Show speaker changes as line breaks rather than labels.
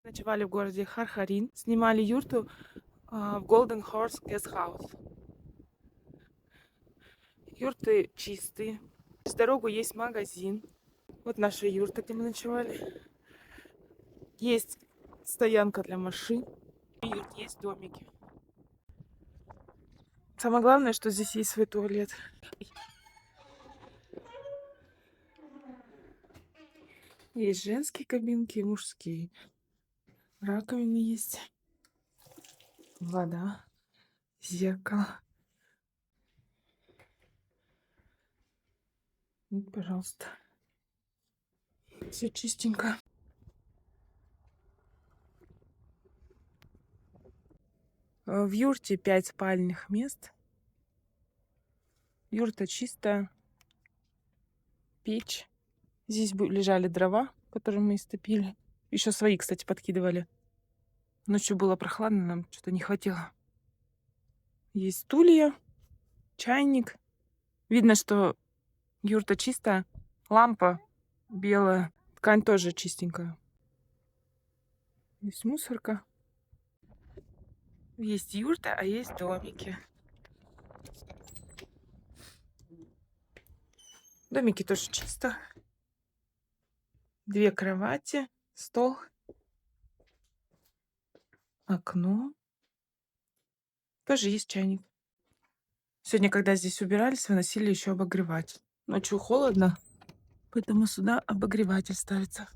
Ночевали в городе Хархарин, снимали юрту в Golden Horse Guest House. Юрты чистые. Через дорогу есть магазин. Вот наша юрта, где мы ночевали. Есть стоянка для машин. И юрт есть домики. Самое главное, что здесь есть свой туалет. Есть женские кабинки и мужские. Раковины есть. Вода. Зеркало. Вот, пожалуйста. Все чистенько. В юрте 5 спальных мест. Юрта чистая. Печь. Здесь лежали дрова, которые мы истопили. Еще свои, кстати, подкидывали. Ночью было прохладно, нам что-то не хватило. Есть стулья, чайник. Видно, что юрта чистая. Лампа белая. Ткань тоже чистенькая. Есть мусорка. Есть юрта, а есть домики. Домики тоже чисто. 2 кровати, стол, окно. Тоже есть чайник. Сегодня, когда здесь убирались, выносили еще обогреватель. Ночью холодно, поэтому сюда обогреватель ставится.